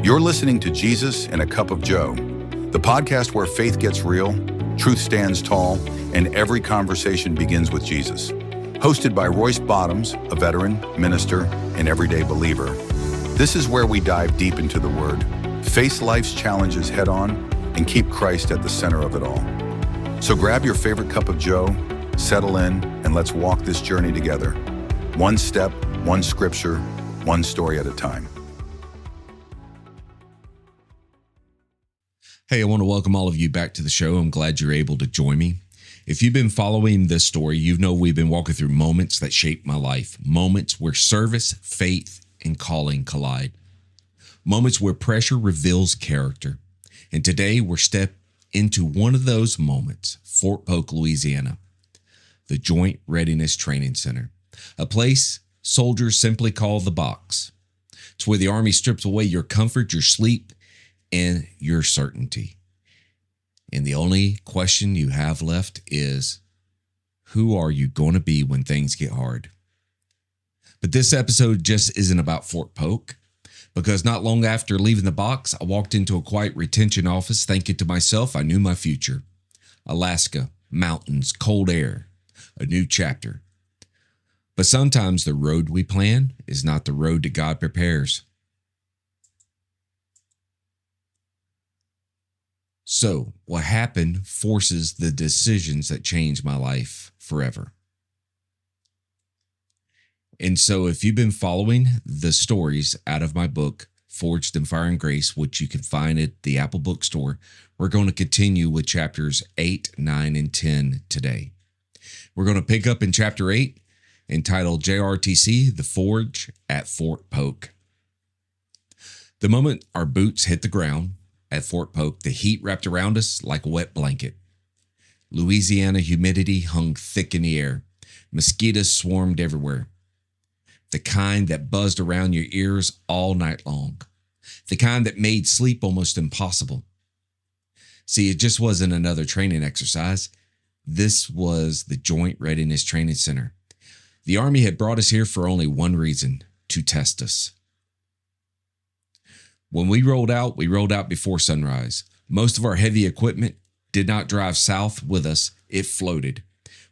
You're listening to Jesus and a Cup of Joe, the podcast where faith gets real, truth stands tall, and every conversation begins with Jesus. Hosted by Royce Bottoms, a veteran, minister, and everyday believer. This is where we dive deep into the Word, face life's challenges head on, and keep Christ at the center of it all. So grab your favorite cup of Joe, settle in, and let's walk this journey together. One step, one scripture, one story at a time. Hey, I want to welcome all of you back to the show. I'm glad you're able to join me. If you've been following this story, you know we've been walking through moments that shaped my life. Moments where service, faith, and calling collide. Moments where pressure reveals character. And today we're stepping into one of those moments, Fort Polk, Louisiana. The Joint Readiness Training Center. A place soldiers simply call the box. It's where the Army strips away your comfort, your sleep, and your certainty. And the only question you have left is, who are you going to be when things get hard? But this episode just isn't about Fort Polk, because not long after leaving the box, I walked into a quiet retention office thinking to myself, I knew my future. Alaska, mountains, cold air, a new chapter. But sometimes the road we plan is not the road that God prepares. So, what happened forces the decisions that change my life forever. And so, if you've been following the stories out of my book, Forged in Fire and Grace, which you can find at the Apple Bookstore, we're going to continue with chapters 8, 9, and 10 today. We're going to pick up in chapter 8, entitled JRTC, The Forge at Fort Polk. The moment our boots hit the ground, at Fort Polk, the heat wrapped around us like a wet blanket. Louisiana humidity hung thick in the air. Mosquitoes swarmed everywhere. The kind that buzzed around your ears all night long. The kind that made sleep almost impossible. See, it just wasn't another training exercise. This was the Joint Readiness Training Center. The Army had brought us here for only one reason, to test us. When we rolled out before sunrise. Most of our heavy equipment did not drive south with us, it floated.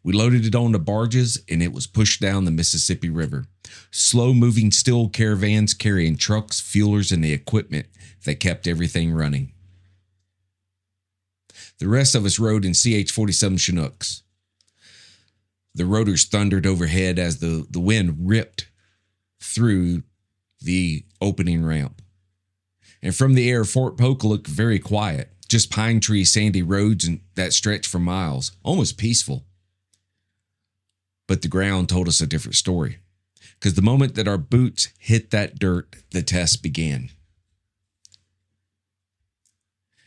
We loaded it onto barges and it was pushed down the Mississippi River. Slow-moving steel caravans carrying trucks, fuelers, and the equipment that kept everything running. The rest of us rode in CH-47 Chinooks. The rotors thundered overhead as the wind ripped through the opening ramp. And from the air, Fort Polk looked very quiet. Just pine trees, sandy roads that stretched for miles. Almost peaceful. But the ground told us a different story. Because the moment that our boots hit that dirt, the test began.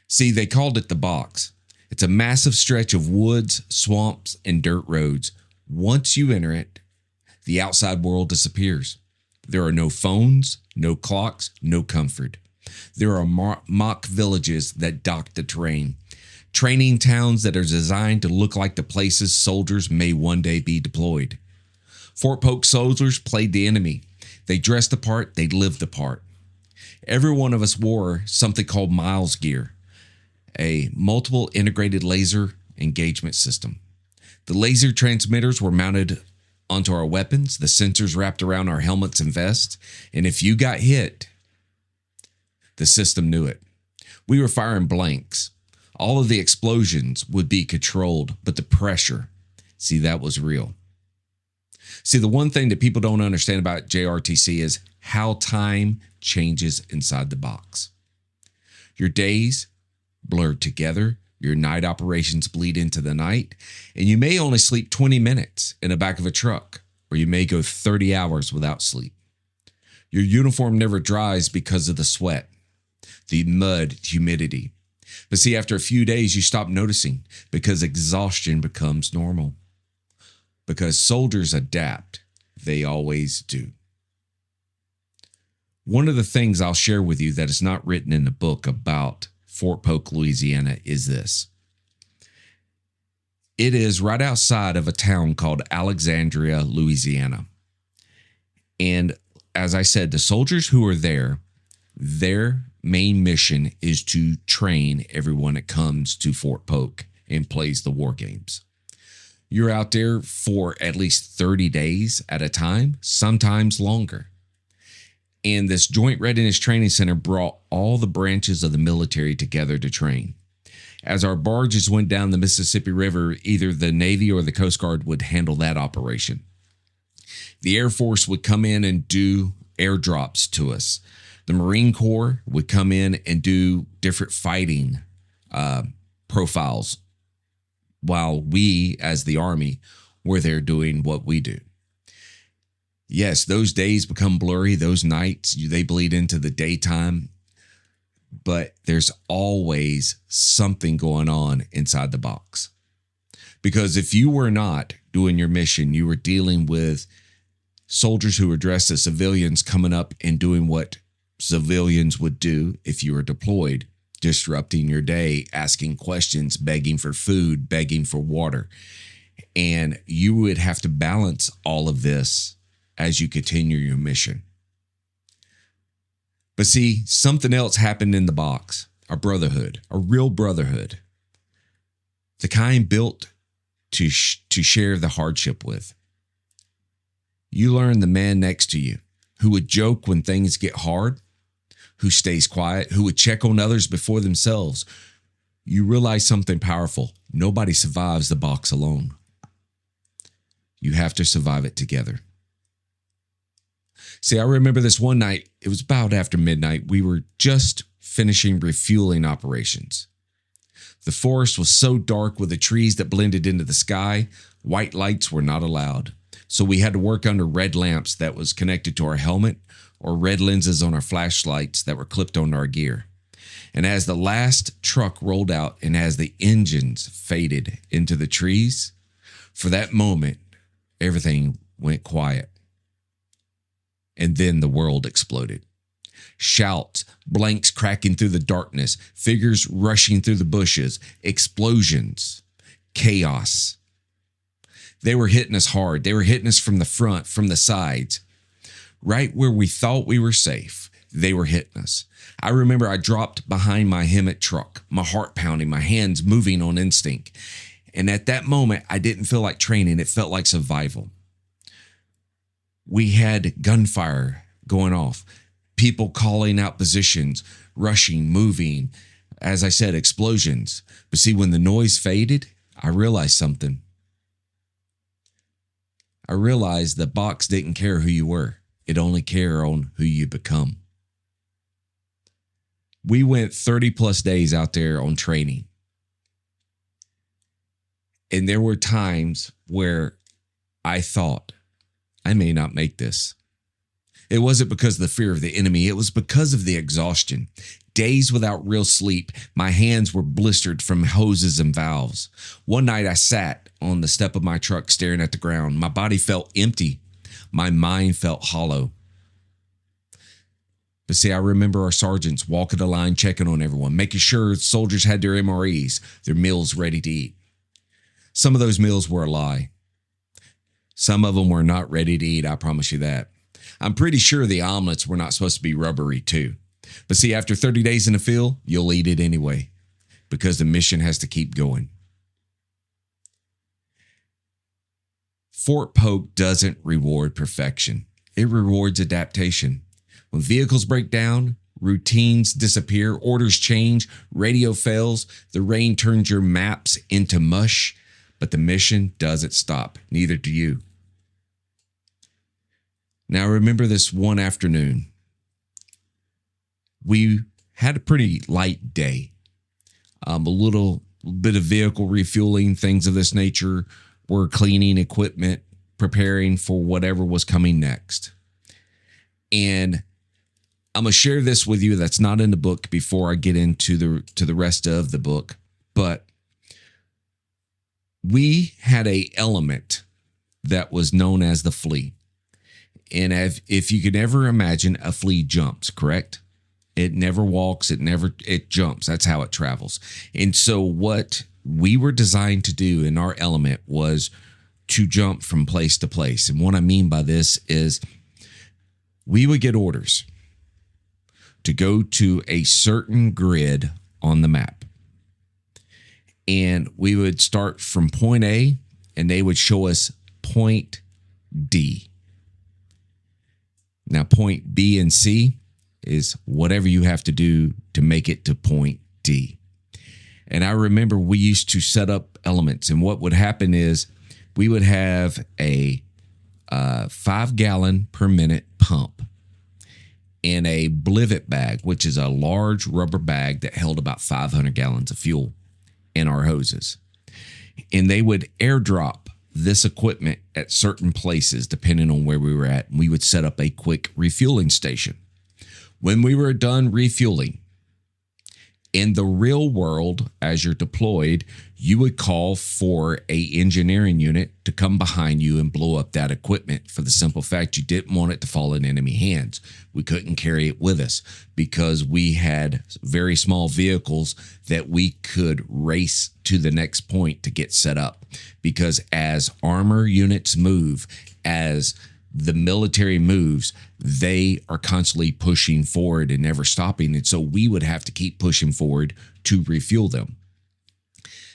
See, they called it the box. It's a massive stretch of woods, swamps, and dirt roads. Once you enter it, the outside world disappears. There are no phones, no clocks, no comfort. There are mock villages that dock the terrain. Training towns that are designed to look like the places soldiers may one day be deployed. Fort Polk soldiers played the enemy. They dressed the part, they lived the part. Every one of us wore something called Miles gear, a multiple integrated laser engagement system. The laser transmitters were mounted onto our weapons, the sensors wrapped around our helmets and vests, and if you got hit, the system knew it. We were firing blanks. All of the explosions would be controlled, but the pressure, see, that was real. See, the one thing that people don't understand about JRTC is how time changes inside the box. Your days blur together, your night operations bleed into the night, and you may only sleep 20 minutes in the back of a truck, or you may go 30 hours without sleep. Your uniform never dries because of the sweat, the mud, humidity. But see, after a few days, you stop noticing because exhaustion becomes normal. Because soldiers adapt. They always do. One of the things I'll share with you that is not written in the book about Fort Polk, Louisiana is this. It is right outside of a town called Alexandria, Louisiana. And as I said, the soldiers who are there, their main mission is to train everyone that comes to Fort Polk and plays the war games. You're out there for at least 30 days at a time, sometimes longer. And this Joint Readiness Training Center brought all the branches of the military together to train. As our barges went down the Mississippi River, either the Navy or the Coast Guard would handle that operation. The Air Force would come in and do airdrops to us. The Marine Corps would come in and do different fighting profiles, while we, as the Army, were there doing what we do. Yes, those days become blurry. Those nights, they bleed into the daytime. But there's always something going on inside the box. Because if you were not doing your mission, you were dealing with soldiers who were dressed as civilians coming up and doing what civilians would do if you were deployed, disrupting your day, asking questions, begging for food, begging for water. And you would have to balance all of this as you continue your mission. But see, something else happened in the box, a brotherhood, a real brotherhood, the kind built to share the hardship with. You learn the man next to you who would joke when things get hard, who stays quiet, who would check on others before themselves. You realize something powerful. Nobody survives the box alone. You have to survive it together. See, I remember this one night, it was about after midnight. We were just finishing refueling operations. The forest was so dark with the trees that blended into the sky, white lights were not allowed. So we had to work under red lamps that was connected to our helmet or red lenses on our flashlights that were clipped onto our gear. And as the last truck rolled out and as the engines faded into the trees, for that moment, everything went quiet. And then the world exploded. Shouts, blanks cracking through the darkness, figures rushing through the bushes, explosions, chaos. They were hitting us hard. They were hitting us from the front, from the sides. Right where we thought we were safe, they were hitting us. I remember I dropped behind my Hemet truck, my heart pounding, my hands moving on instinct. And at that moment, I didn't feel like training. It felt like survival. We had gunfire going off, people calling out positions, rushing, moving. As I said, explosions. But see, when the noise faded, I realized something. I realized the box didn't care who you were. It only cared on who you become. We went 30 plus days out there on training. And there were times where I thought, I may not make this. It wasn't because of the fear of the enemy. It was because of the exhaustion. Days without real sleep. My hands were blistered from hoses and valves. One night I sat on the step of my truck staring at the ground. My body felt empty. My mind felt hollow. But see, I remember our sergeants walking the line, checking on everyone, making sure soldiers had their MREs, their meals ready to eat. Some of those meals were a lie. Some of them were not ready to eat, I promise you that. I'm pretty sure the omelets were not supposed to be rubbery too. But see, after 30 days in the field, you'll eat it anyway, because the mission has to keep going. Fort Polk doesn't reward perfection. It rewards adaptation. When vehicles break down, routines disappear, orders change, radio fails, the rain turns your maps into mush, but the mission doesn't stop. Neither do you. Now, remember this one afternoon. We had a pretty light day. A little bit of vehicle refueling, things of this nature. We're cleaning equipment, preparing for whatever was coming next. And I'm going to share this with you that's not in the book before I get into the rest of the book. But we had a element that was known as the flea. And if you could ever imagine, a flea jumps, correct? It never walks, it jumps. That's how it travels. And so what we were designed to do in our element was to jump from place to place. And what I mean by this is we would get orders to go to a certain grid on the map. And we would start from point A, and they would show us point D. Now, point B and C is whatever you have to do to make it to point D. And I remember we used to set up elements, and what would happen is we would have a 5-gallon per minute pump in a blivet bag, which is a large rubber bag that held about 500 gallons of fuel in our hoses. And they would airdrop this equipment at certain places depending on where we were at. And we would set up a quick refueling station. When we were done refueling, in the real world, as you're deployed, you would call for a engineering unit to come behind you and blow up that equipment for the simple fact you didn't want it to fall in enemy hands. We couldn't carry it with us because we had very small vehicles that we could race to the next point to get set up. Because as armor units move, as the military moves, they are constantly pushing forward and never stopping. And so we would have to keep pushing forward to refuel them.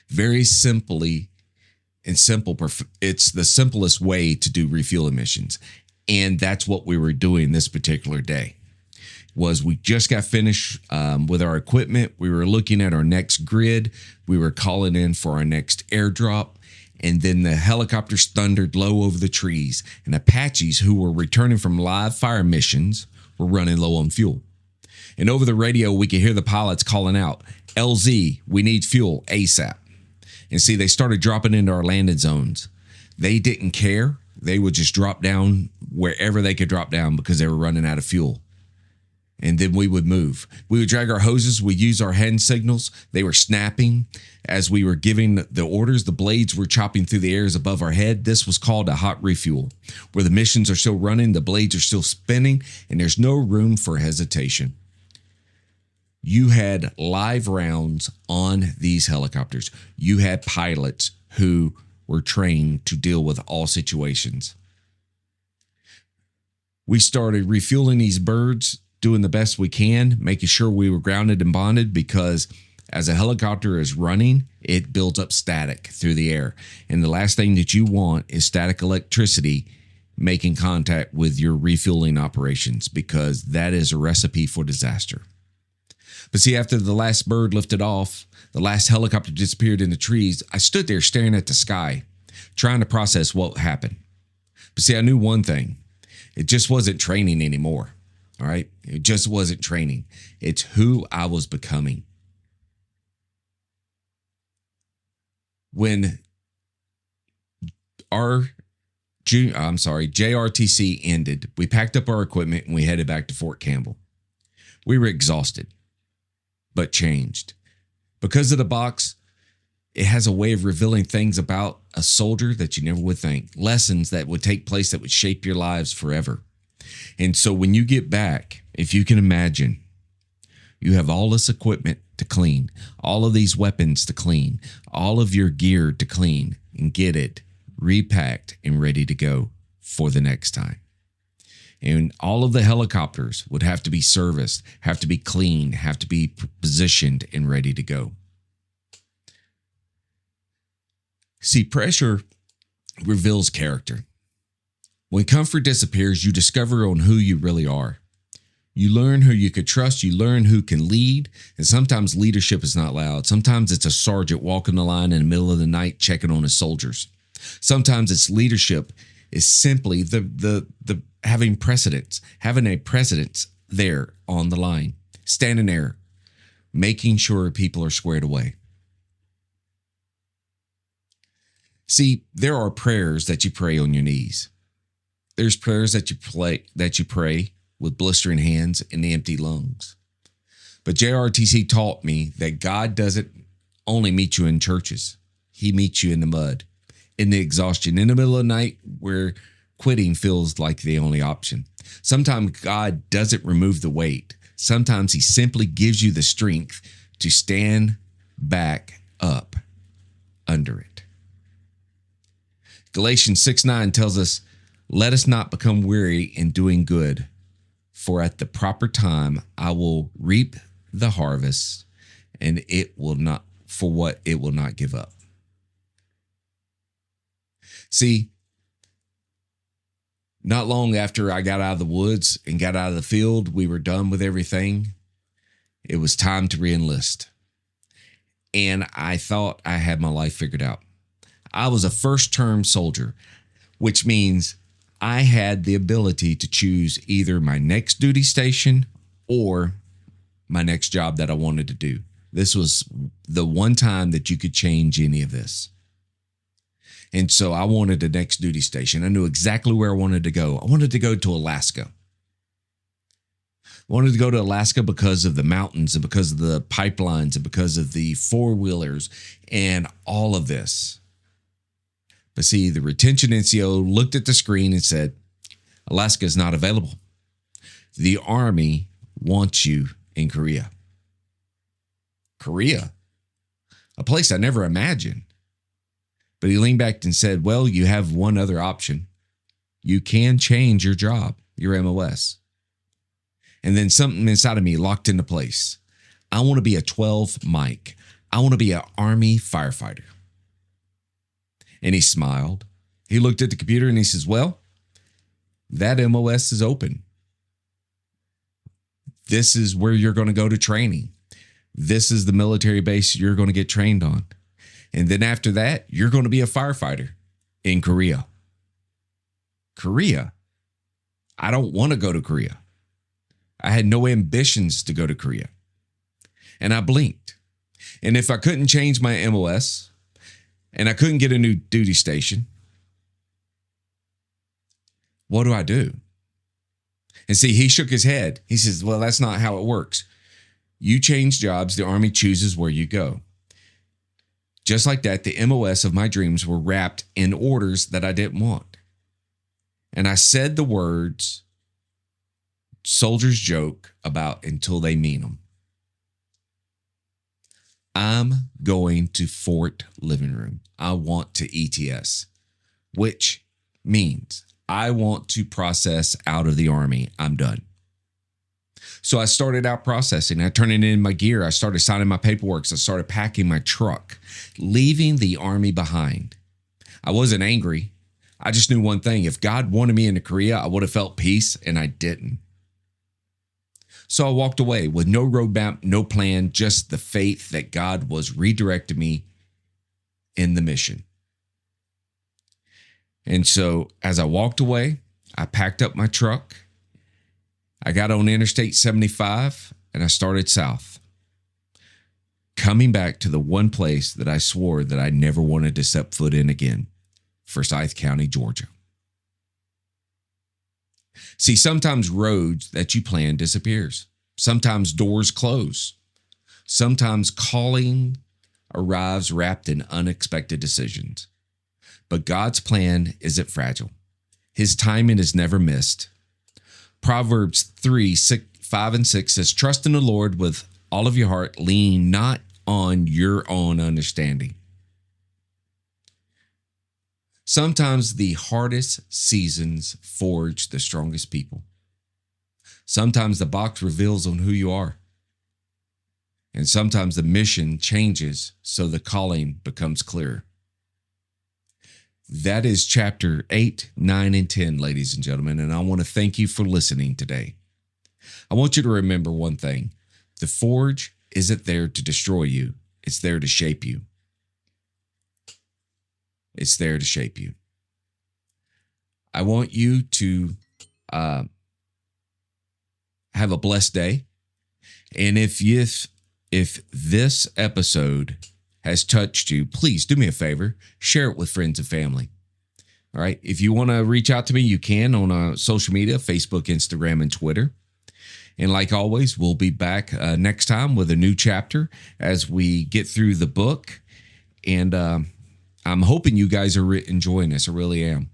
Very simply and simple, it's the simplest way to do refueling missions. And that's what we were doing this particular day. Was we just got finished with our equipment. We were looking at our next grid. We were calling in for our next airdrop. And then the helicopters thundered low over the trees, and Apaches who were returning from live fire missions were running low on fuel. And over the radio, we could hear the pilots calling out, "LZ, we need fuel ASAP." And see, they started dropping into our landing zones. They didn't care. They would just drop down wherever they could drop down because they were running out of fuel. And then we would move. We would drag our hoses. We use our hand signals. They were snapping. As we were giving the orders, the blades were chopping through the airs above our head. This was called a hot refuel, where the missions are still running, the blades are still spinning, and there's no room for hesitation. You had live rounds on these helicopters. You had pilots who were trained to deal with all situations. We started refueling these birds, doing the best we can, making sure we were grounded and bonded, because as a helicopter is running, it builds up static through the air. And the last thing that you want is static electricity making contact with your refueling operations, because that is a recipe for disaster. But see, after the last bird lifted off, the last helicopter disappeared in the trees, I stood there staring at the sky, trying to process what happened. But see, I knew one thing. It just wasn't training anymore. All right. It just wasn't training. It's who I was becoming. When our JRTC ended, we packed up our equipment and we headed back to Fort Campbell. We were exhausted, but changed. Because of the box, it has a way of revealing things about a soldier that you never would think. Lessons that would take place that would shape your lives forever. And so when you get back, if you can imagine, you have all this equipment to clean, all of these weapons to clean, all of your gear to clean, and get it repacked and ready to go for the next time. And all of the helicopters would have to be serviced, have to be cleaned, have to be positioned and ready to go. See, pressure reveals character. When comfort disappears, you discover on who you really are. You learn who you could trust. You learn who can lead. And sometimes leadership is not loud. Sometimes it's a sergeant walking the line in the middle of the night checking on his soldiers. Sometimes it's leadership is simply the having precedence, having a precedence there on the line, standing there, making sure people are squared away. See, there are prayers that you pray on your knees. There's prayers that you pray with blistering hands and empty lungs. But JRTC taught me that God doesn't only meet you in churches. He meets you in the mud, in the exhaustion, in the middle of the night where quitting feels like the only option. Sometimes God doesn't remove the weight. Sometimes he simply gives you the strength to stand back up under it. Galatians 6:9 tells us, "Let us not become weary in doing good, for at the proper time I will reap the harvest, and it will not for what it will not give up. See, not long after I got out of the woods and got out of the field, we were done with everything. It was time to re-enlist. And I thought I had my life figured out. I was a first-term soldier, which means I had the ability to choose either my next duty station or my next job that I wanted to do. This was the one time that you could change any of this. And so I wanted the next duty station. I knew exactly where I wanted to go. I wanted to go to Alaska. I wanted to go to Alaska because of the mountains and because of the pipelines and because of the four-wheelers and all of this. But see, the retention NCO looked at the screen and said, Alaska is not available. The Army wants you in Korea. Korea, a place I never imagined. But he leaned back and said, well, you have one other option. You can change your job, your MOS. And then something inside of me locked into place. I want to be a 12 mic. I want to be an Army firefighter. And he smiled. He looked at the computer and he says, well, that MOS is open. This is where you're going to go to training. This is the military base you're going to get trained on. And then after that, you're going to be a firefighter in Korea. Korea? I don't want to go to Korea. I had no ambitions to go to Korea. And I blinked. And if I couldn't change my MOS and I couldn't get a new duty station, what do I do? And see, he shook his head. He says, well, that's not how it works. You change jobs, the Army chooses where you go. Just like that, the MOS of my dreams were wrapped in orders that I didn't want. And I said the words soldiers joke about until they mean them. I'm going to Fort Living Room. I want to ETS, which means I want to process out of the Army. I'm done. So I started out processing. I turned in my gear. I started signing my paperwork. I started packing my truck, leaving the Army behind. I wasn't angry. I just knew one thing. If God wanted me into Korea, I would have felt peace, and I didn't. So I walked away with no roadmap, no plan, just the faith that God was redirecting me in the mission. And so as I walked away, I packed up my truck. I got on Interstate 75 and I started south, coming back to the one place that I swore that I never wanted to step foot in again, Forsyth County, Georgia. See, sometimes roads that you plan disappears. Sometimes doors close. Sometimes calling arrives wrapped in unexpected decisions. But God's plan isn't fragile. His timing is never missed. Proverbs 3:5-6 says, trust in the Lord with all of your heart, lean not on your own understanding. Sometimes the hardest seasons forge the strongest people. Sometimes the box reveals on who you are. And sometimes the mission changes so the calling becomes clearer. That is chapter 8, 9, and 10, ladies and gentlemen, and I want to thank you for listening today. I want you to remember one thing. The forge isn't there to destroy you. It's there to shape you. It's there to shape you. I want you to have a blessed day. And if this episode has touched you, please do me a favor, share it with friends and family. All right. If you want to reach out to me, you can on social media, Facebook, Instagram, and Twitter. And like always, we'll be back next time with a new chapter as we get through the book. And I'm hoping you guys are enjoying this. I really am,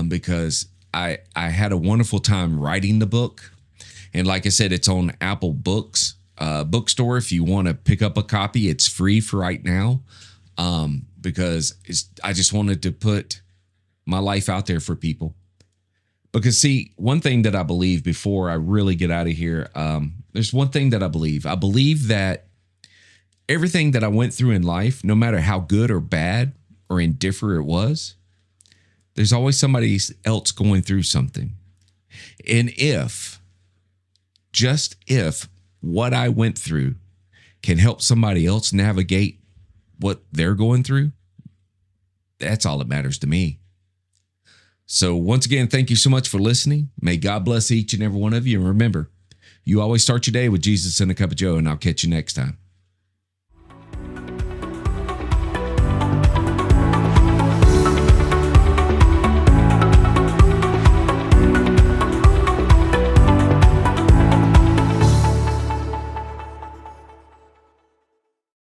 because I had a wonderful time writing the book. And like I said, it's on Apple Books bookstore. If you want to pick up a copy, it's free for right now, because I just wanted to put my life out there for people. Because see, one thing that I believe before I really get out of here, there's one thing that I believe. I believe that everything that I went through in life, no matter how good or bad or indifferent it was, there's always somebody else going through something. And just if what I went through can help somebody else navigate what they're going through, that's all that matters to me. So once again, thank you so much for listening. May God bless each and every one of you. And remember, you always start your day with Jesus and a cup of Joe, and I'll catch you next time.